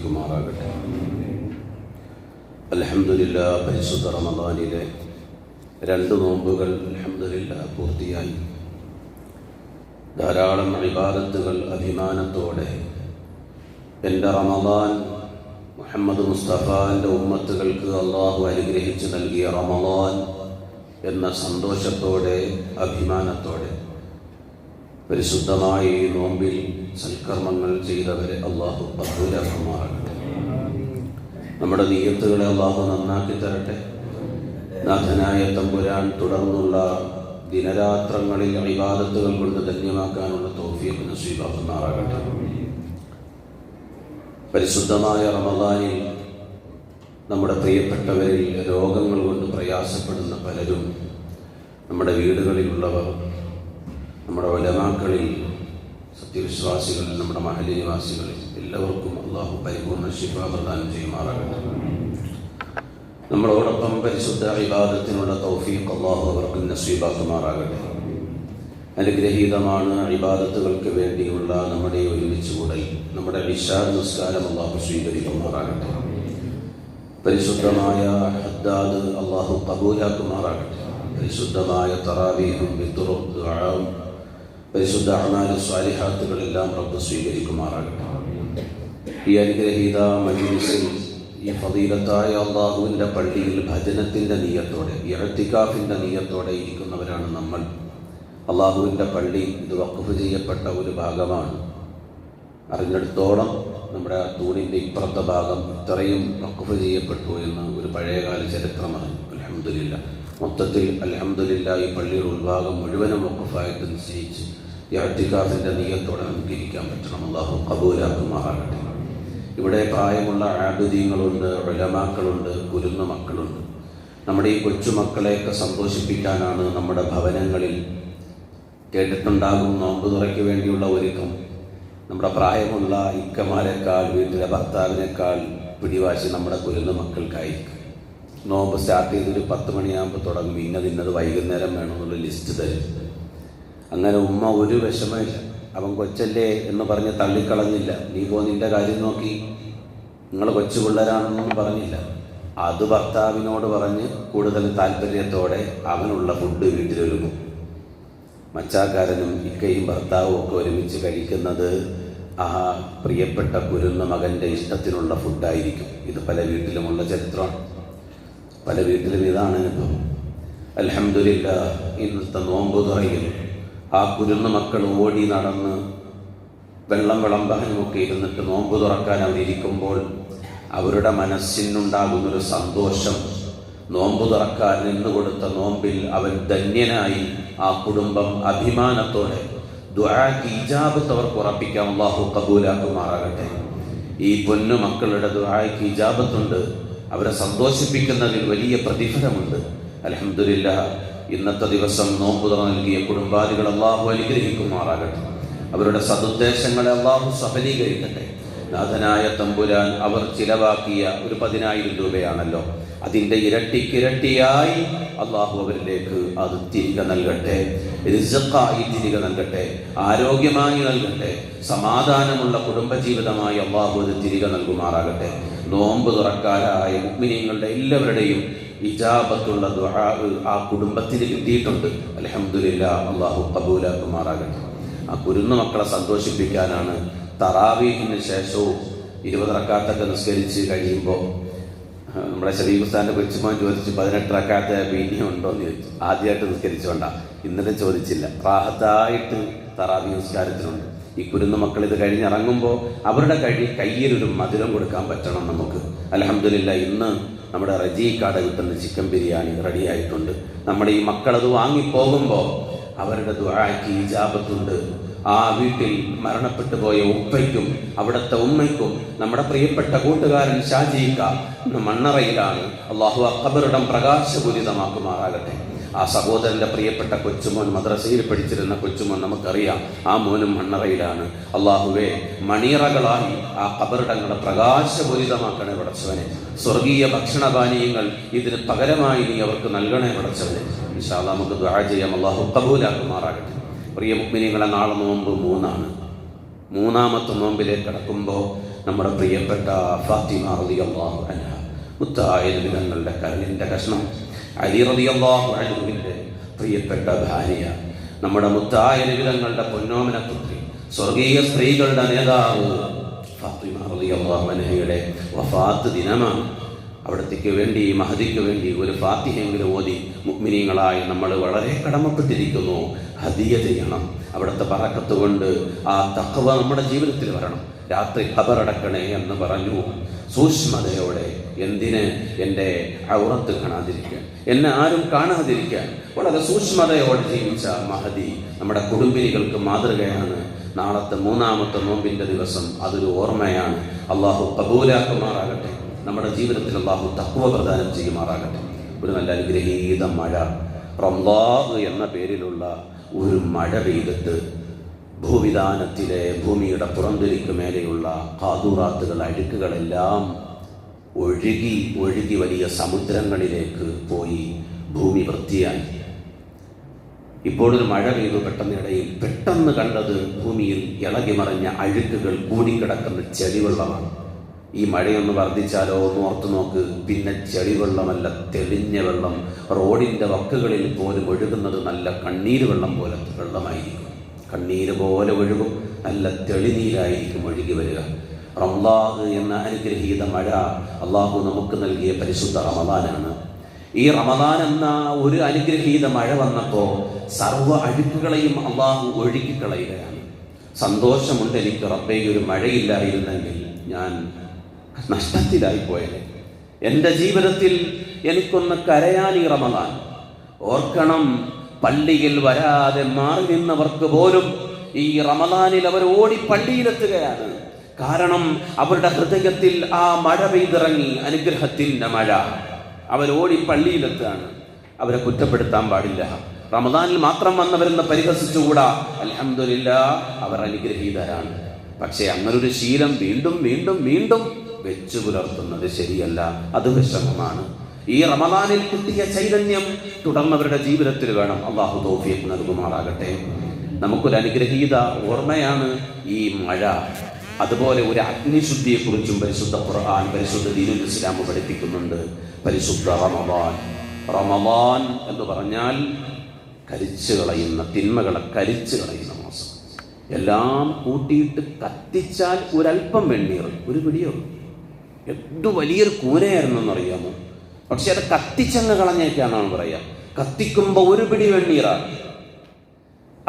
സ്വീകരിക്കുമാറാകട്ടെ. അൽഹംദുലില്ലാഹ്, പരിശുദ്ധ റമദാനിലെ 2 നോമ്പുകൾ അൽഹംദുലില്ലാഹ് പൂർത്തിയായി. ധാരാളം ഇബാദത്തുകൾ അഭിമാനത്തോടെ എൻ്റെ റമദാൻ മുഹമ്മദ് മുസ്തഫാൻ്റെ ഉമ്മത്തുകൾക്ക് അള്ളാഹു അനുഗ്രഹിച്ചു നൽകിയ റമദാൻ എന്ന സന്തോഷത്തോടെ അഭിമാനത്തോടെ പരിശുദ്ധമായ ഈ നോമ്പിൽ സൽക്കർമ്മങ്ങൾ ചെയ്തവരെ അള്ളാഹു കബൂലാക്കുമാറാകട്ടെ. നമ്മുടെ നിയ്യത്തുകളെ അള്ളാഹു നന്നാക്കി തരട്ടെ. നാഥനായ തമ്പുരാൻ തുടർന്നുള്ള ദിനരാത്രങ്ങളിൽ ഇബാദത്തുകൾ കൊണ്ട് ധന്യമാക്കാനുള്ള തൗഫീഖ് നസീബാക്കുമാറാകട്ടെ. പരിശുദ്ധമായ റമദാനിൽ നമ്മുടെ പ്രിയപ്പെട്ടവരിൽ രോഗങ്ങൾ കൊണ്ട് പ്രയാസപ്പെടുന്ന പലരും, നമ്മുടെ വീടുകളിലുള്ളവർ, നമ്മുടെ ഉലമാക്കളിൽ, സത്യവിശ്വാസികൾ, നമ്മുടെ മഹല്ല് നിവാസികളിൽ എല്ലാവർക്കും അള്ളാഹു പരിപൂർണ്ണ ശിഫ പ്രദാനം ചെയ്യുമാറാകട്ടെ. നമ്മളോടൊപ്പം പരിശുദ്ധ ഇബാദത്തിനുള്ള തൗഫീഖ് അള്ളാഹു അവർക്ക് നസീബാക്കുമാറാകട്ടെ. അനുഗ്രഹീതമാണ് ഇബാദത്തുകൾക്ക് വേണ്ടിയുള്ള നമ്മുടെ ഒരുമിച്ചുകൂടൽ. നമ്മുടെ ഇശാ നിസ്കാരം അള്ളാഹു സ്വീകരിക്കുമാറാകട്ടെ. പരിശുദ്ധമായ ഹദ്ദാദ് അള്ളാഹു കബൂലാക്കുമാറാകട്ടെ. പരിശുദ്ധമായ തറാവീഹും വിത്റും ദുആവും പരിശുദ്ധ അഅ്മാലു സ്വാലിഹാത്തുകളെല്ലാം റബ്ബ് സ്വീകരിക്കുമാറാകട്ടെ. ഈ അനുഗ്രഹീത മജ്ലിസിൽ, ഈ ഫളീലത്തായ അള്ളാഹുവിൻ്റെ പള്ളിയിൽ ഭജനത്തിൻ്റെ നിയ്യത്തോടെ, ഇഅ്തികാഫിൻ്റെ നിയ്യത്തോടെ ഇരിക്കുന്നവരാണ് നമ്മൾ. അള്ളാഹുവിൻ്റെ പള്ളി ഇത് വഖഫ് ചെയ്യപ്പെട്ട ഒരു ഭാഗമാണ്. അറിഞ്ഞിടത്തോളം നമ്മുടെ തൂണിൻ്റെ ഇപ്പുറത്തെ ഭാഗം ഇത്രയും വഖഫ് ചെയ്യപ്പെട്ടു എന്ന് ഒരു പഴയകാല ചരിത്രമാണ്. അൽഹംദുലില്ലാഹ്, മൊത്തത്തിൽ അൽഹംദുലില്ലാഹ് ഈ പള്ളിയുടെ ഉൾഭാഗം മുഴുവനും വഖഫായിട്ട് നിശ്ചയിച്ച് ഇഅ്തികാഫിൻ്റെ നിയ്യത്തോടെ നമുക്ക് ഇരിക്കാൻ പറ്റണം. അള്ളാഹു കബൂലാക്കുമാറാകട്ടെ. ഇവിടെ പ്രായമുള്ള ആബിദീങ്ങളുണ്ട്, ഉലമാക്കളുണ്ട്, കുരുന്നു മക്കളുണ്ട്. നമ്മുടെ ഈ കൊച്ചുമക്കളെയൊക്കെ സന്തോഷിപ്പിക്കാനാണ് നമ്മുടെ ഭവനങ്ങളിൽ കേട്ടിട്ടുണ്ടാകും നോമ്പ് തുറയ്ക്ക് വേണ്ടിയുള്ള ഒരുക്കം. നമ്മുടെ പ്രായമുള്ള ഇക്കമാരെക്കാൾ, വീട്ടിലെ ഭർത്താവിനേക്കാൾ പിടിവാശി നമ്മുടെ കുരുന്നു മക്കൾക്കായിരിക്കും. നോമ്പ് സ്റ്റാർട്ട് ചെയ്തൊരു 10 മണിയാകുമ്പോൾ തുടങ്ങും. ഇന്നത് വൈകുന്നേരം വേണമെന്നുള്ള ലിസ്റ്റ് തരും. അങ്ങനെ ഉമ്മ ഒരു വിഷമമില്ല, അവൻ കൊച്ചല്ലേ എന്ന് പറഞ്ഞ് തള്ളിക്കളഞ്ഞില്ല. നീ നിന്റെ കാര്യം നോക്കി, നിങ്ങൾ കൊച്ചു പിള്ളേരാണെന്നൊന്നും പറഞ്ഞില്ല. അത് ഭർത്താവിനോട് പറഞ്ഞ് കൂടുതൽ താല്പര്യത്തോടെ അവനുള്ള ഫുഡ് വീട്ടിലൊരുങ്ങും. മച്ചാക്കാരനും ഇക്കയും ഭർത്താവും ഒക്കെ ഒരുമിച്ച് കഴിക്കുന്നത് ആ പ്രിയപ്പെട്ട കുരുന്ന മകൻ്റെ ഇഷ്ടത്തിനുള്ള ഫുഡായിരിക്കും. ഇത് പല വീട്ടിലുമുള്ള ചരിത്രമാണ്. പല വീട്ടിലും ഇതാണ് അനുഭവം. അൽഹംദുലില്ലാഹ്, ഇന്നത്തെ നോമ്പ് തുറയിൽ ആ കുരുന്ന മക്കൾ ഓടി നടന്ന് വെള്ളം വിളമ്പാനുമൊക്കെ ഇരുന്നിട്ട് നോമ്പ് തുറക്കാൻ അവരിയ്ക്കുമ്പോൾ അവരുടെ മനസ്സിനുണ്ടാകുന്നൊരു സന്തോഷം, നോമ്പ് തുറക്കാൻ നിന്നുകൊടുത്ത നോമ്പിൽ അവൻ ധന്യനായി, ആ കുടുംബം അഭിമാനത്തോടെ ദുആക്ക് ഇജാബത്ത് അവർക്ക് ഉറപ്പിക്കാം. അല്ലാഹു കബൂലാക്കുമാറാകട്ടെ. ഈ പൊന്നു മക്കളുടെ ദുആക്ക് ഇജാബത്തുണ്ട്. അവരെ സന്തോഷിപ്പിക്കുന്നതിൽ വലിയ പ്രതിഫലമുണ്ട്. അൽഹംദുലില്ലാഹ്, ഇന്നത്തെ ദിവസം നോമ്പ് തുറ നൽകിയ കുടുംബാദികൾ അല്ലാഹു അനുഗ്രഹിക്കുമാറാകട്ടെ. അവരുടെ സദുദ്ദേശങ്ങളെ അല്ലാഹു സഫലീകരിക്കട്ടെ. നാഥനായ തമ്പുരാൻ അവർ ചിലവാക്കിയ ഒരു 10,000 രൂപയാണല്ലോ, അതിൻ്റെ ഇരട്ടിക്കിരട്ടിയായി അള്ളാഹു അവരിലേക്ക് അത് തിരികെ നൽകട്ടെ. റിസ്ഖായി തിരികെ നൽകട്ടെ, ആരോഗ്യമായി നൽകട്ടെ, സമാധാനമുള്ള കുടുംബജീവിതമായി അള്ളാഹു അത് തിരികെ നൽകുമാറാകട്ടെ. നോമ്പ് തുറക്കാരായ മുഅ്മിനീങ്ങളുടെ എല്ലാവരുടെയും ഇജാബത്തുള്ള ദുആ ആ കുടുംബത്തിന് കിട്ടിയിട്ടുണ്ട്. അൽഹംദുലില്ലാഹ്, അള്ളാഹു കബൂലാക്കുമാറാകട്ടെ. ആ കുരുന്നു മക്കളെ സന്തോഷിപ്പിക്കാനാണ് തറാവീഹിന് ശേഷവും 20 റക്അത്തൊക്കെ നിസ്കരിച്ച് കഴിയുമ്പോൾ നമ്മുടെ ഷരീഫ് ഉസ്താദിന്റെ കൊച്ചുമോൻ ചോദിച്ചു, 18 റക്അത്ത് പിന്നെയും ഉണ്ടോ എന്ന് ചോദിച്ചു. ആദ്യമായിട്ട് നിസ്കരിച്ചോണ്ട, ഇന്നലെ ചോദിച്ചില്ല. റാഹത്തായിട്ട് തറാവീഹ് നിസ്കാരത്തിനുണ്ട്. ഈ കുരുന്നു മക്കൾ ഇത് കഴിഞ്ഞിറങ്ങുമ്പോൾ അവരുടെ കയ്യിലൊരു മധുരം കൊടുക്കാൻ പറ്റണം നമുക്ക്. അൽഹംദുലില്ലാഹ്, ഇന്ന് നമ്മുടെ റജീക്കാട് കിട്ടുന്ന ചിക്കൻ ബിരിയാണി റെഡിയായിട്ടുണ്ട്. നമ്മുടെ ഈ മക്കളത് വാങ്ങിപ്പോകുമ്പോൾ അവരുടെ ദുആക്ക് ഇജാബത്തുണ്ട്. ആ വീട്ടിൽ മരണപ്പെട്ടു പോയ ഉപ്പയ്ക്കും അവിടുത്തെ ഉമ്മയ്ക്കും നമ്മുടെ പ്രിയപ്പെട്ട കൂട്ടുകാരൻ ഷാജിക്ക മണ്ണറയിലാണ്. അള്ളാഹു ആ ഖബറിടം പ്രകാശപൂരിതമാക്കുമാറാകട്ടെ. ആ സഹോദരൻ്റെ പ്രിയപ്പെട്ട കൊച്ചുമോൻ, മദ്രസയിൽ പഠിച്ചിരുന്ന കൊച്ചുമോൻ, നമുക്കറിയാം ആ മോനും മണ്ണറയിലാണ്. അള്ളാഹുവേ, മണിയറകളായി ആ ഖബറിടങ്ങളെ പ്രകാശപൂരിതമാക്കണേ പടച്ചവനെ. സ്വർഗീയ ഭക്ഷണപാനീയങ്ങൾ ഇതിന് പകരമായി നീ അവർക്ക് നൽകണേ പടച്ചവനെ. ഇൻഷാ അല്ലാഹ് നമുക്ക് ദുആ ചെയ്യാം. അള്ളാഹു ഖബൂലാക്കുമാറാകട്ടെ. പ്രിയ മുഅ്മിനീങ്ങളെ, നാളെ നോമ്പ് 3 ആണ്. 3-ാമത്തെ നോമ്പിലേക്ക് കടക്കുമ്പോൾ നമ്മുടെ പ്രിയപ്പെട്ട ഫാത്തിമ റളിയല്ലാഹു അൻഹ, മുത്തായ നബിതങ്ങളുടെ കരളിൻ്റെ കഷ്ണം, അലി റളിയല്ലാഹു അൻഹുവിൻ്റെ പ്രിയപ്പെട്ട ഭാര്യ, നമ്മുടെ മുത്തായ നബിതങ്ങളുടെ പൊന്നോമന പുത്രി, സ്വർഗീയ സ്ത്രീകളുടെ നേതാവ് ഫാത്തിമ റളിയല്ലാഹു അൻഹയുടെ വഫാത്ത് ദിനമാണ്. അവിടത്തേക്ക് വേണ്ടി, മഹദിക്ക് വേണ്ടി ഒരു ഫാത്തിഹയെങ്കിലും ഓതി മുഅ്മിനീങ്ങളായി നമ്മൾ വളരെ കടമപ്പെട്ടിരിക്കുന്നു. ഹദിയ ചെയ്യണം. അവിടുത്തെ ബറക്കത്ത് കൊണ്ട് ആ തഖ്വ നമ്മുടെ ജീവിതത്തിൽ വരണം. രാത്രി ഖബറടക്കണേ എന്ന് പറഞ്ഞു സൂക്ഷ്മതയോടെ. എന്തിന്? എൻ്റെ ഔറത്ത് കാണാതിരിക്കാൻ, എന്നെ ആരും കാണാതിരിക്കാൻ വളരെ സൂക്ഷ്മതയോടെ ജീവിച്ച മഹദി നമ്മുടെ കുടുംബിനികൾക്ക് മാതൃകയാണ്. നാളത്തെ 3-ാമത്തെ നോമ്പിൻ്റെ ദിവസം അതൊരു ഓർമ്മയാണ്. അള്ളാഹു ഖബൂലാക്കുമാറാകട്ടെ. നമ്മുടെ ജീവിതത്തിൽ അള്ളാഹു തഖ്വ പ്രദാനം ചെയ്യുമാറാകട്ടെ. ഒരു നല്ല അനുഗ്രഹീത മഴ, റംളാഹ് എന്ന പേരിലുള്ള ഒരു മഴ പെയ്തിട്ട് ഭൂവിധാനത്തിലെ, ഭൂമിയുടെ പുറന്തിരിക്ക് മേലെയുള്ള ഖാദൂറാത്തുകൾ, അഴുക്കുകളെല്ലാം ഒഴുകി ഒഴുകി വലിയ സമുദ്രങ്ങളിലേക്ക് പോയി ഭൂമി വൃത്തിയായി. ഇപ്പോഴൊരു മഴ പെയ്തു പെട്ടെന്നിടയിൽ പെട്ടെന്ന് കണ്ടത് ഭൂമിയിൽ ഇളകി മറിഞ്ഞ അഴുക്കുകൾ കൂടിക്കിടക്കുന്ന ചെളിവെള്ളമാണ്. ഈ മഴയൊന്ന് വർദ്ധിച്ചാലോ ഒന്ന് ഓർത്തു നോക്ക്. പിന്നെ ചെളിവെള്ളമല്ല, തെളിഞ്ഞ വെള്ളം. റോഡിൻ്റെ വക്കുകളിൽ പോലും ഒഴുകുന്നത് നല്ല കണ്ണീര് വെള്ളം പോലത്തെ വെള്ളമായിരിക്കും. കണ്ണീര് പോലെ ഒഴുകും, നല്ല തെളിനീരായിരിക്കും ഒഴുകി വരിക. റംളാഹ് എന്ന അനുഗ്രഹീത മഴ അള്ളാഹു നമുക്ക് നൽകിയ പരിശുദ്ധ റമദാനാണ്. ഈ റമദാൻ എന്ന ഒരു അനുഗ്രഹീത മഴ വന്നപ്പോൾ സർവ്വ അഴുക്കുകളെയും അള്ളാഹു ഒഴുക്കിക്കളയുകയാണ്. സന്തോഷമുണ്ട് എനിക്ക് റബ്ബേ, ഒരു മഴയില്ലായിരുന്നെങ്കിൽ ഞാൻ നഷ്ടത്തിലായിപ്പോയത്. എൻ്റെ ജീവിതത്തിൽ എനിക്കൊന്ന് കരയാൻ ഈ റമദാൻ. ഓർക്കണം, പള്ളിയിൽ വരാതെ മാറി നിന്നവർക്ക് പോലും ഈ റമദാനിൽ അവർ ഓടി പള്ളിയിലെത്തുകയാണ്. കാരണം അവരുടെ ഹൃദയത്തിൽ ആ മഴ പെയ്തിറങ്ങി, അനുഗ്രഹത്തിൻ്റെ മഴ. അവരോടി പള്ളിയിലെത്തുകയാണ്. അവരെ കുറ്റപ്പെടുത്താൻ പാടില്ല. റമദാനിൽ മാത്രം വന്നവരെന്ന് പരിഹസിച്ചുകൂടാ. അൽഹംദുലില്ലാഹ്, അവർ അനുഗ്രഹീതരാണ്. പക്ഷേ അങ്ങനൊരു ശീലം വീണ്ടും വീണ്ടും വീണ്ടും വെച്ചു പുലർത്തുന്നത് ശരിയല്ല. അത് വിഷമമാണ്. ഈ റമദാനിൽ കിട്ടിയ ചൈതന്യം തുടർന്നവരുടെ ജീവിതത്തിൽ വേണം. അള്ളാഹു തൗഫീഖ് നൽകുമാറാകട്ടെ. നമുക്കൊരു അനുഗ്രഹീത ഓർമ്മയാണ് ഈ മഴ. അതുപോലെ ഒരു അഗ്നിശുദ്ധിയെക്കുറിച്ചും പരിശുദ്ധ ഖുർആൻ, പരിശുദ്ധ ദീനുൽ ഇസ്ലാം പഠിപ്പിക്കുന്നുണ്ട്. പരിശുദ്ധ റമദാൻ, റമദാൻ എന്ന് പറഞ്ഞാൽ കരിച്ചു കളയുന്ന, തിന്മകളെ കരിച്ചു കളയുന്ന മാസം. എല്ലാം കൂട്ടിയിട്ട് കത്തിച്ചാൽ ഒരല്പം വെണ്ണീർ, ഒരു പിടിയോ. എന്തു വലിയൊരു കൂനയായിരുന്നു എന്നറിയാമോ? പക്ഷെ അത് കത്തിച്ചങ്ങ് കളഞ്ഞേക്കാന്നാണ് പറയാ. കത്തിക്കുമ്പോൾ ഒരു പിടി വെണ്ണീറാണ്.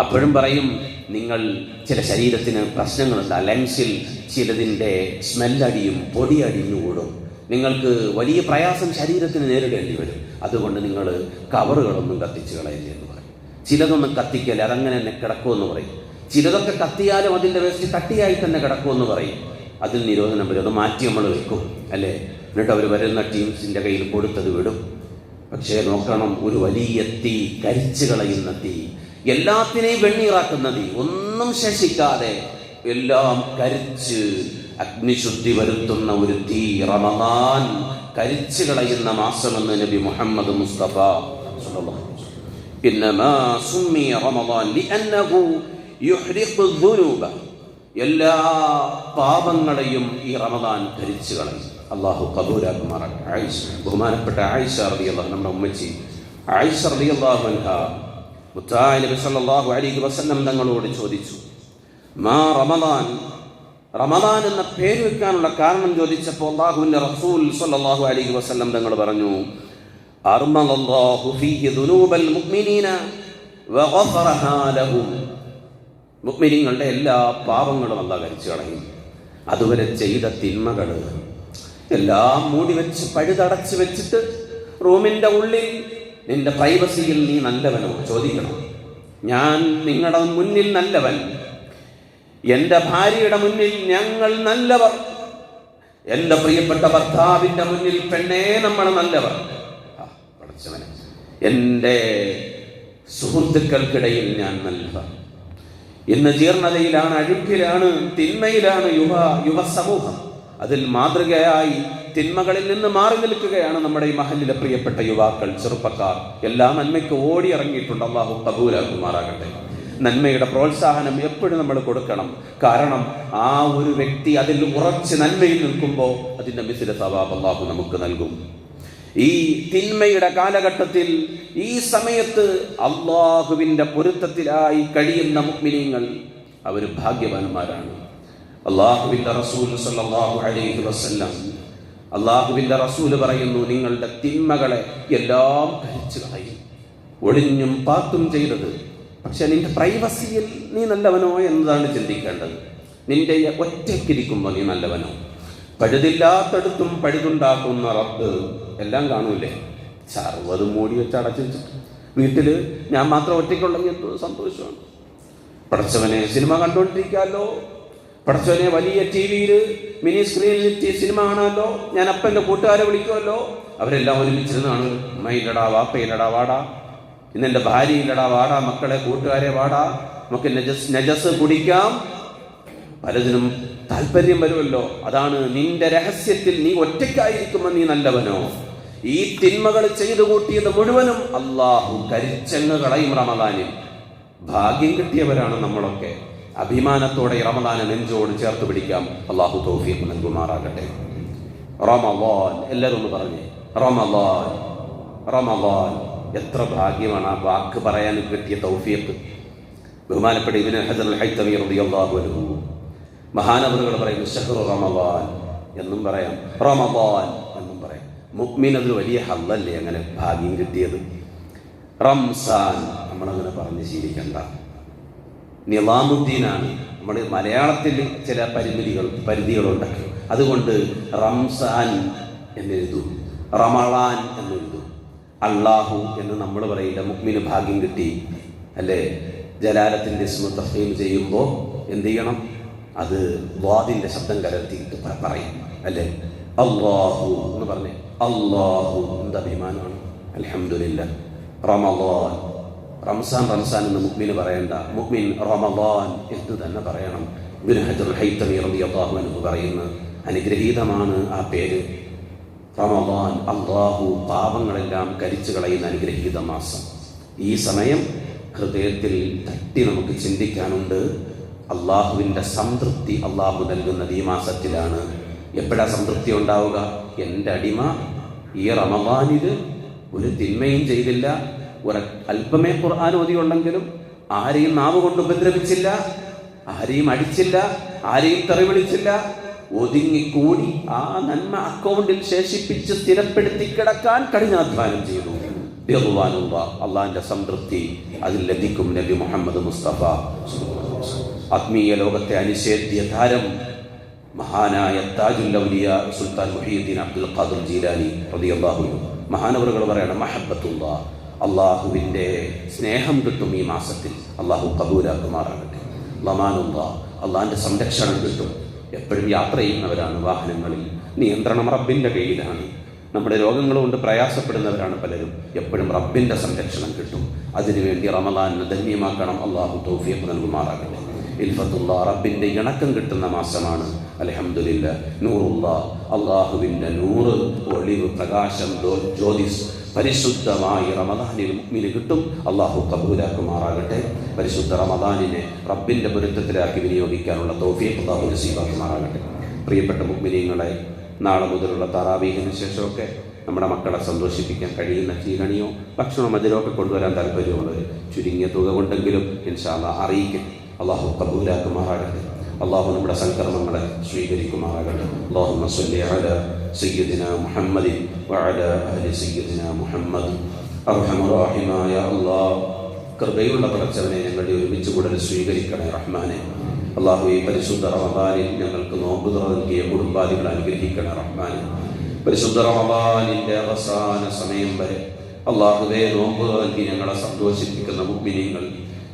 അപ്പോഴും പറയും, നിങ്ങൾ ചില ശരീരത്തിന് പ്രശ്നങ്ങളുണ്ട്, ലങ്സിൽ ചിലതിൻ്റെ സ്മെല്ലടിയും പൊടിയടിഞ്ഞു കൂടും, നിങ്ങൾക്ക് വലിയ പ്രയാസം ശരീരത്തിന് നേരിടേണ്ടി വരും. അതുകൊണ്ട് നിങ്ങൾ കവറുകളൊന്നും കത്തിച്ച് കളയില്ല എന്ന് പറയും. ചിലതൊന്നും കത്തിക്കല്ല, അതങ്ങനെ തന്നെ കിടക്കുമെന്ന് പറയും. ചിലതൊക്കെ കത്തിയാലും അതിൻ്റെ വേസ്റ്റ് കട്ടിയായി തന്നെ കിടക്കുമെന്ന് പറയും. അതിൽ നിരോധനം വരും. അത് മാറ്റി നമ്മൾ വെക്കും, അല്ലേ? എന്നിട്ട് അവർ വരുന്ന ടീംസിൻ്റെ കയ്യിൽ കൊടുത്തത് വിടും. പക്ഷേ നോക്കണം, ഒരു വലിയ തീ, കരിച്ചു കളയുന്ന തീ, എല്ലാത്തിനെയും വെണ്ണീറാക്കുന്ന തീ, ഒന്നും ശേഷിക്കാതെ എല്ലാം കരിച്ച് അഗ്നിശുദ്ധി വരുത്തുന്ന ഒരു തീ. റമദാൻ കരിച്ചു കളയുന്ന മാസമെന്ന് നബി മുഹമ്മദ് മുസ്തഫ സ്വല്ലല്ലാഹു അലൈഹി വസല്ലം. ഇന്നമാ സുമ്മിയ റമദാൻ ലിഅന്നഹു യുഹ്രിഖു ദുനൂബ. എല്ലാ പാപങ്ങളെയും ഈ റമദാൻ കരിച്ചു കളയും. അള്ളാഹു ഖബൂലാക്കുമാറാകട്ടെ. ബഹുമാനപ്പെട്ട ആയിഷ റളിയല്ലാഹു, നമ്മുടെ ഉമ്മച്ചി ആയിഷ റളിയല്ലാഹു അൻഹ, മുത്തായ നബി സല്ലല്ലാഹു അലൈഹി വസല്ലം തങ്ങളോട് ചോദിച്ചു, മാ റമദാൻ, റമദാൻ എന്ന പേര് വെക്കാനുള്ള കാരണം ചോദിച്ചപ്പോൾ അല്ലാഹുവിൻ്റെ റസൂൽ സല്ലല്ലാഹു അലൈഹി വസല്ലം തങ്ങൾ പറഞ്ഞു, അർമലല്ലാഹു ഫീഹി ദുനൂബൽ മുഅ്മിനീന വഗഫറഹാ ലഹും. മുഅ്മിനീങ്ങളുടെ എല്ലാ പാപങ്ങളും അല്ലാഹു കരിച്ചു കളയും. അതുവരെ ചെയ്ത തിന്മകൾ എല്ലാം മൂടി വെച്ച് പഴുതടച്ച് വെച്ചിട്ട് റൂമിൻ്റെ ഉള്ളിൽ നിന്റെ പ്രൈവസിയിൽ നീ നല്ലവനോ ചോദിക്കണം. ഞാൻ നിങ്ങളുടെ മുന്നിൽ നല്ലവൻ, എൻ്റെ ഭാര്യയുടെ മുന്നിൽ ഞങ്ങൾ നല്ലവർ, എൻ്റെ പ്രിയപ്പെട്ട ഭർത്താവിൻ്റെ മുന്നിൽ പെണ്ണേ നമ്മൾ നല്ലവർ. പഠിച്ചവനെ, എൻ്റെ സുഹൃത്തുക്കൾക്കിടയിൽ ഞാൻ നല്ലവർ. ഇന്ന് ജീർണതയിലാണ്, അഴുക്കിലാണ്, തിന്മയിലാണ് യുവ സമൂഹം. അതിൽ മാതൃകയായി തിന്മകളിൽ നിന്ന് മാറി നിൽക്കുകയാണ് നമ്മുടെ ഈ മഹല്ലിലെ പ്രിയപ്പെട്ട യുവാക്കൾ, ചെറുപ്പക്കാർ. എല്ലാ നന്മയ്ക്ക് ഓടി ഇറങ്ങിയിട്ടുണ്ട്. അല്ലാഹു ഖബൂലാക്കുമാറാകട്ടെ. നന്മയുടെ പ്രോത്സാഹനം എപ്പോഴും നമ്മൾ കൊടുക്കണം. കാരണം ആ ഒരു വ്യക്തി അതിൽ ഉറച്ച് നന്മയിൽ നിൽക്കുമ്പോൾ അതിൻ്റെ മിസില സവാബ് അല്ലാഹു നമുക്ക് നൽകും. ഈ തിന്മയുടെ കാലഘട്ടത്തിൽ ഈ സമയത്ത് അള്ളാഹുവിൻ്റെ പൊരുത്തത്തിലായി കഴിയുന്ന മുഅ്മിനീങ്ങൾ അവർ ഭാഗ്യവാന്മാരാണ്. അള്ളാഹുവിൻ്റെ റസൂൽ സല്ലല്ലാഹു അലൈഹി വസല്ലം, അള്ളാഹുവിൻ്റെ റസൂൽ പറയുന്നു, നിങ്ങളുടെ തിന്മകളെ എല്ലാം കരിച്ചു കളയും, ഒളിഞ്ഞും പാത്തും ചെയ്തത്. പക്ഷെ നിന്റെ പ്രൈവസിയിൽ നീ നല്ലവനോ എന്നതാണ് ചിന്തിക്കേണ്ടത്. നിന്റെ ഒറ്റയ്ക്കിരിക്കുമ്പോൾ നീ നല്ലവനോ? പഴുതില്ലാത്തടത്തും പഴുതുണ്ടാക്കുന്ന റബ്ബ് എല്ലാം കാണൂലേ? സർവ്വതും മൂടി വെച്ച് അടച്ചു വെച്ചിട്ട് വീട്ടിൽ ഞാൻ മാത്രം ഒറ്റയ്ക്കുള്ളെങ്കിൽ എന്തോ സന്തോഷമാണ്. പടച്ചവനെ സിനിമ കണ്ടുകൊണ്ടിരിക്കാമല്ലോ, പടച്ചവനെ വലിയ TV-യിൽ മിനി സ്ക്രീനിൽ സിനിമ കാണാമല്ലോ, ഞാൻ അപ്പം എൻ്റെ കൂട്ടുകാരെ വിളിക്കുമല്ലോ, അവരെല്ലാം ഒരുമിച്ചിരുന്നാണ്. അമ്മയില്ലടാ, വാപ്പയില്ലടാ, വാടാ, ഇന്നെൻ്റെ ഭാര്യയില്ലടാ, വാടാ, മക്കളെ കൂട്ടുകാരെ വാടാ, നമുക്ക് നജസ് കുടിക്കാം. പലതിനും താല്പര്യം വരുമല്ലോ. അതാണ് നിന്റെ രഹസ്യത്തിൽ നീ ഒറ്റയ്ക്കായിരിക്കുമ്പോൾ നീ നല്ലവനോ? ഈ തിന്മകൾ ചെയ്തു കൂട്ടിയത് മുഴുവനും അള്ളാഹു കരിച്ചങ്ങ് കളയും റമദാനിൽ. ഭാഗ്യം കിട്ടിയവരാണ് നമ്മളൊക്കെ. അഭിമാനത്തോടെ റമദാനെ നെഞ്ചോട് ചേർത്ത് പിടിക്കാം. അള്ളാഹു തൗഫീഖ് നൽകുമാറാകട്ടെ. റമദാൻ, എല്ലാവരും ഒന്ന് പറഞ്ഞേ, റമദാൻ, റമദാൻ. എത്ര ഭാഗ്യമാണ് ആ വാക്ക് പറയാൻ കിട്ടിയ തൗഫീഖ്. ബഹുമാനപ്പെട്ട ഇബ്നു ഹജർ അൽ ഹൈതമി റളിയല്ലാഹു അൻഹു മഹാനവറുകൾ പറയുന്നു, ശഹ്റു റമദാൻ എന്നും പറയാം, റമദാൻ എന്നും പറയാം. മുഅ്മിൻ അതൊരു വലിയ ഹല്ലല്ലേ അങ്ങനെ ഭാഗ്യം കിട്ടിയത്. റംസാൻ നമ്മളങ്ങനെ പറഞ്ഞ് ശീലിക്കണ്ട. നിളാമുദ്ദീനാണ്. നമ്മൾ മലയാളത്തിൽ ചില പരിധികളുണ്ടാക്കി. അതുകൊണ്ട് റംസാൻ എന്നെഴുതും, റമളാൻ എന്നെഴുതും. അള്ളാഹു എന്ന് നമ്മൾ പറയില്ല. മുഅ്മിന് ഭാഗ്യം കിട്ടി അല്ലേ? ജലാലത്തിൻ്റെ ഇസ്മു തഫ്ഈം ചെയ്യുമ്പോൾ എന്ത് ചെയ്യണം? അത് വാദിൻ്റെ ശബ്ദം കലർത്തിയിട്ട് പറയും അല്ലേ? അല്ലാഹു എന്ന് പറഞ്ഞേ, അല്ലാഹു. എന്ത് അഭിമാനമാണ്! അൽഹംദുലില്ലാഹ്. റമളാൻ, റംസാൻ റംസാൻ എന്ന് മുഅ്മിന് പറയണ്ട, മുഅ്മിൻ റമളാൻ എന്ന് തന്നെ പറയണം. ഇബ്നു ഹജർ ഹൈതമി റളിയല്ലാഹു അൻഹു പറയുന്ന അനുഗ്രഹീതമാണ് ആ പേര് റമളാൻ. അല്ലാഹു പാപങ്ങളെല്ലാം കരിച്ചു കളയുന്ന അനുഗ്രഹീത മാസം. ഈ സമയം ഹൃദയത്തിൽ തട്ടി നമുക്ക് ചിന്തിക്കാനുണ്ട്. അള്ളാഹുവിൻ്റെ സംതൃപ്തി അള്ളാഹു നൽകുന്നത് ഈ മാസത്തിലാണ്. എപ്പോഴാണ് സംതൃപ്തി ഉണ്ടാവുക? എൻ്റെ അടിമ ഈ റമളാനിൽ ഒരു തിന്മയും ചെയ്തില്ല, അല്പമേ ഖുർആൻ ഓതിയുണ്ടെങ്കിലും ആരെയും നാവ് കൊണ്ട് ഉപദ്രവിച്ചില്ല, ആരെയും അടിച്ചില്ല, ആരെയും തെറിവിളിച്ചില്ല, ഒതുങ്ങിക്കൂടി ആ നന്മ അക്കൗണ്ടിൽ ശേഷിപ്പിച്ച് സ്ഥിരപ്പെടുത്തി കിടക്കാൻ കഠിനാധ്വാനം ചെയ്തു. അള്ളാഹിന്റെ സംതൃപ്തി അതിൽ ലഭിക്കും. നബി മുഹമ്മദ് മുസ്തഫ ആത്മീയ ലോകത്തെ അനിഷേധ്യ താരം മഹാനായ താജുൽ ഔലിയ സുൽത്താൻ മുഹീദ്ദീൻ അബ്ദുൽ ഖാദിർ ജീലാനി റളിയല്ലാഹു അൻഹു മഹാനവറുകൾ പറയണം, മഹബ്ബത്തുല്ലാഹ്, അള്ളാഹുവിൻ്റെ സ്നേഹം കിട്ടും ഈ മാസത്തിൽ. അള്ളാഹു കബൂലാക്കുമാറാകട്ടെ. ലമാനുല്ലാഹ്, അള്ളാഹിൻ്റെ സംരക്ഷണം കിട്ടും. എപ്പോഴും യാത്ര ചെയ്യുന്നവരാണ് വാഹനങ്ങളിൽ, നിയന്ത്രണം റബ്ബിൻ്റെ കയ്യിലാണ്. നമ്മുടെ രോഗങ്ങൾ കൊണ്ട് പ്രയാസപ്പെടുന്നവരാണ് പലരും. എപ്പോഴും റബ്ബിൻ്റെ സംരക്ഷണം കിട്ടും. അതിനുവേണ്ടി റമളാനെ ധന്യമാക്കണം. അള്ളാഹു തൗഫീഖ് നൽകുമാറാകട്ടെ. ഇൽഫത്തുല്ലാ, റബ്ബിൻ്റെ ഇണക്കം കിട്ടുന്ന മാസമാണ്. അൽഹംദുലില്ലാഹ്. നൂറുല്ലാ, അള്ളാഹുവിൻ്റെ നൂറ്, ഒളിവ്, പ്രകാശം, ജ്യോതിസ് പരിശുദ്ധമായി റമദാനിൽ മുഅ്മിന് കിട്ടും. അള്ളാഹു കബൂലാക്കുമാറാകട്ടെ. പരിശുദ്ധ റമദാനിനെ റബ്ബിൻ്റെ പൊരുത്തത്തിലാക്കി വിനിയോഗിക്കാനുള്ള തൗഫീഖ് അള്ളാഹു നസീബാക്കുമാറാകട്ടെ. പ്രിയപ്പെട്ട മുഅ്മിനീങ്ങളെ, നാളെ മുതലുള്ള തറാവീഹിന് ശേഷമൊക്കെ നമ്മുടെ മക്കളെ സന്തോഷിപ്പിക്കാൻ കഴിയുന്ന ചീരണിയോ ഭക്ഷണമോ മധുരമൊക്കെ കൊണ്ടുവരാൻ താല്പര്യമുള്ളത് ചുരുങ്ങിയ തുക കൊണ്ടെങ്കിലും ഇൻഷാ അല്ലാഹ് അറിയിക്കും. അള്ളാഹു കബൂലാക്കുമാറാകട്ടെ. അള്ളാഹു നമ്മുടെ സൽക്കർമ്മങ്ങളെ സ്വീകരിക്കുമാറാകട്ടെ. അല്ലാഹുമ്മ സ്വല്ലി അലാ സയ്യിദിനാ മുഹമ്മദിൻ വഅലാ അലി സയ്യിദിനാ മുഹമ്മദ്. അർഹമർ റഹീമായ അല്ലാഹ്, കൃപയുള്ള പടച്ചവനെ ഞങ്ങളുടെ ഒരുമിച്ച് കൂടൽ സ്വീകരിക്കണേ റഹ്മാനെ. അള്ളാഹു ഈ പരിശുദ്ധ റമദാനിൽ ഞങ്ങൾക്ക് നോമ്പ് നൽകിയ കുടുംബാദികളെ അനുഗ്രഹിക്കണേ റഹ്മാനെ. പരിശുദ്ധ റമദാനിൻ്റെ അവസാന സമയം വരെ അള്ളാഹുവേ നോമ്പ് നൽകി ഞങ്ങളെ സന്തോഷിപ്പിക്കുന്ന മുഅ്മിനീങ്ങൾ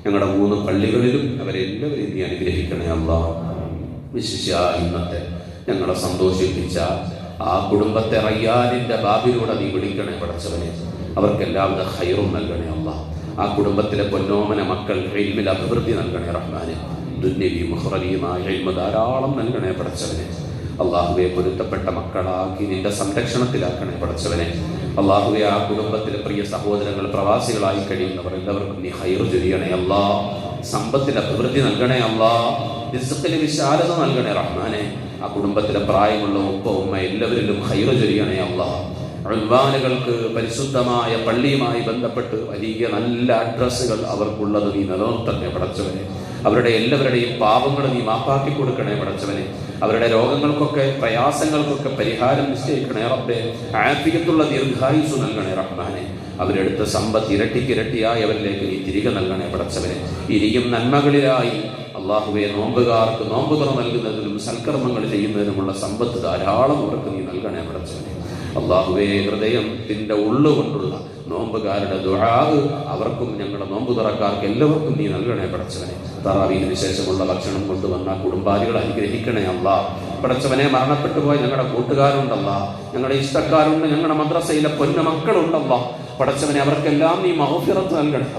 ഞങ്ങളുടെ 3 പള്ളികളിലും അവരെല്ലാവരെയും നീ അനുഗ്രഹിക്കണേ അല്ലാഹ്. വിശിഷ്യ ഇന്നത്തെ ഞങ്ങളെ സന്തോഷിപ്പിച്ച ആ കുടുംബത്തെ റയ്യാനിൻ്റെ ബാബിലൂടെ നീ വിളിക്കണേ പടച്ചവനെ. അവർക്കെല്ലാവിധ ഖൈറും നൽകണേ അല്ലാഹ്. ആ കുടുംബത്തിലെ പൊന്നോമന മക്കൾ ഇൽമിൽ അഭിവൃദ്ധി നൽകണേ റഹ്മാനെ. ദുന്യവിയും ഉഖ്റവിയുമായ ഇൽമ് ധാരാളം നൽകണേ പടച്ചവനെ. അള്ളാഹുവെ പൊരുത്തപ്പെട്ട മക്കളാക്കി നിന്റെ സംരക്ഷണത്തിലാക്കണേ പടച്ചവനെ. അള്ളാഹുവെ ആ കുടുംബത്തിലെ പ്രിയ സഹോദരങ്ങൾ പ്രവാസികളായി കഴിയുന്നവർ എല്ലാവർക്കും നീ ഖൈർ ചൊരിയണേ അല്ലാഹ്. സമ്പത്തിൽ അഭിവൃദ്ധി നൽകണേ അല്ലാ, റിസ്ഖിൽ വിശാലത നൽകണേ റഹ്മാനെ. ആ കുടുംബത്തിലെ പ്രായമുള്ള ഉപ്പ ഉമ്മ എല്ലാവരിലും ഖൈറ് ചൊരിയണേ അല്ലാ. ഉൽവാനുകൾക്ക് പരിശുദ്ധമായ പള്ളിയുമായി ബന്ധപ്പെട്ട് വലിയ നല്ല അഡ്രസ്സുകൾ അവർക്കുള്ളത് നീ നിലനിർത്തണേ പടച്ചവനെ. അവരുടെ എല്ലാവരുടെയും പാപങ്ങൾ നീ മാപ്പാക്കി കൊടുക്കണേ പടച്ചവനെ. അവരുടെ രോഗങ്ങൾക്കൊക്കെ പ്രയാസങ്ങൾക്കൊക്കെ പരിഹാരം നിശ്ചയിക്കണേ റബ്ബേ. ആഫിയത്തുള്ള ദീർഘായുസ് നൽകണേ റഹ്മാനെ. അവരെടുത്ത സമ്പത്ത് ഇരട്ടിക്കിരട്ടിയായി അവരിലേക്ക് നീ തിരികെ നൽകണേ പടച്ചവനെ. ഇനിയും നന്മകളിലായി അള്ളാഹുവെ നോമ്പുകാർക്ക് നോമ്പ് തുറ നൽകുന്നതിനും സൽക്കർമ്മങ്ങൾ ചെയ്യുന്നതിനുമുള്ള സമ്പത്ത് ധാരാളം അവർക്ക് നീ നൽകണേ പടച്ചവനെ. അള്ളാഹുവേ, ഹൃദയത്തിന്റെ ഉള്ളുകൊണ്ടുള്ള നോമ്പുകാരുടെ ദുആ അവർക്കും ഞങ്ങളുടെ നോമ്പ് തുറക്കാർക്ക് എല്ലാവർക്കും നീ നൽകണേ പടച്ചവനെ. തറാവീഹിന് ശേഷമുള്ള ഭക്ഷണം കൊണ്ടുവന്ന കുടുംബാദികൾ അനുഗ്രഹിക്കണേ അല്ലാ. പടച്ചവനെ, മരണപ്പെട്ടു പോയ ഞങ്ങളുടെ കൂട്ടുകാരുണ്ടല്ലാ, ഞങ്ങളുടെ ഇഷ്ടക്കാരുണ്ട്, ഞങ്ങളുടെ മദ്രസയിലെ പൊന്നു മക്കളുണ്ടല്ലാ. പടച്ചവനെ, അവർക്കെല്ലാം നീ മഗ്ഫിറത്ത് നൽകണേ.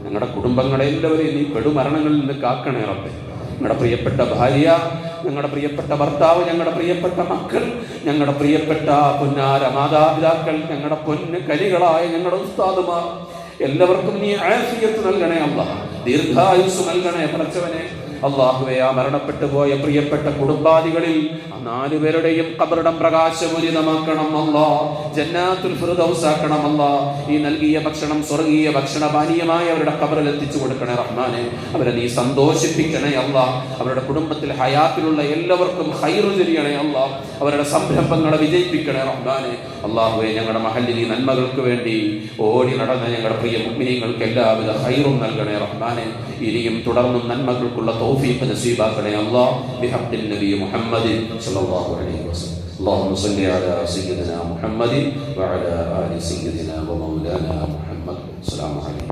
ഞങ്ങളുടെ കുടുംബങ്ങളെ എല്ലാവരെയും നീ പെടുമരണങ്ങളിൽ നിന്ന് കാക്കണേ റബ്ബേ. ഞങ്ങളുടെ പ്രിയപ്പെട്ട ഭാര്യ, ഞങ്ങളുടെ പ്രിയപ്പെട്ട ഭർത്താവ്, ഞങ്ങളുടെ പ്രിയപ്പെട്ട മക്കൾ, ഞങ്ങളുടെ പ്രിയപ്പെട്ട പൊന്നാര മാതാപിതാക്കൾ, ഞങ്ങളുടെ പൊന്ന് കലികളായ ഞങ്ങളുടെ ഉസ്താദുമാർ എല്ലാവർക്കും നീ ആഫിയത്ത് നൽകണേ അല്ലാഹ്, ദീർഘായുസ് നൽകണേ പടച്ചവനെ. അള്ളാഹുവേ, ആ മരണപ്പെട്ടു പോയ പ്രിയപ്പെട്ട കുടുംബാദികളിൽ 4 പേരുടെയും ഖബറിടം പ്രകാശപൂരിതമാക്കണം അല്ലാ. ജന്നാത്തുൽ ഫിർദൗസ് ആക്കണം അല്ലാ. ഈ നൽകിയ ഭക്ഷണം സ്വർഗീയ ഭക്ഷണ പാനീയമായി അവരുടെ ഖബറിൽ എത്തിച്ചു കൊടുക്കണേ റഹ്മാനെ. അവരെ നീ സന്തോഷിപ്പിക്കണേ അല്ലാ. അവരുടെ കുടുംബത്തിൽ ഹയാത്തിലുള്ള എല്ലാവർക്കും ഖൈർ ചൊരിയണേ അല്ലാ. അവരുടെ സംരംഭങ്ങളെ വിജയിപ്പിക്കണേ റഹ്മാനെ. അള്ളാഹുവേ, ഞങ്ങളുടെ മഹല്ലിൽ ഈ നന്മകൾക്ക് വേണ്ടി ഓടി നടന്ന ഞങ്ങളുടെ പ്രിയ മുഅ്മിനീങ്ങൾക്ക് എല്ലാവിധ ഖൈറും നൽകണേ റഹ്മാനെ. ഇനിയും തുടർന്നും നന്മകൾക്കുള്ള തൗഫീഖ് നസീബാക്കണേ അല്ലാഹ്. ബിഹഖ്ഖിൻ നബി മുഹമ്മദ് സ്വല്ലല്ലാഹു അലൈഹി വസല്ലം. اللهم صل على سيدنا محمد وعلى آل سيدنا ومولانا محمد. السلام عليكم.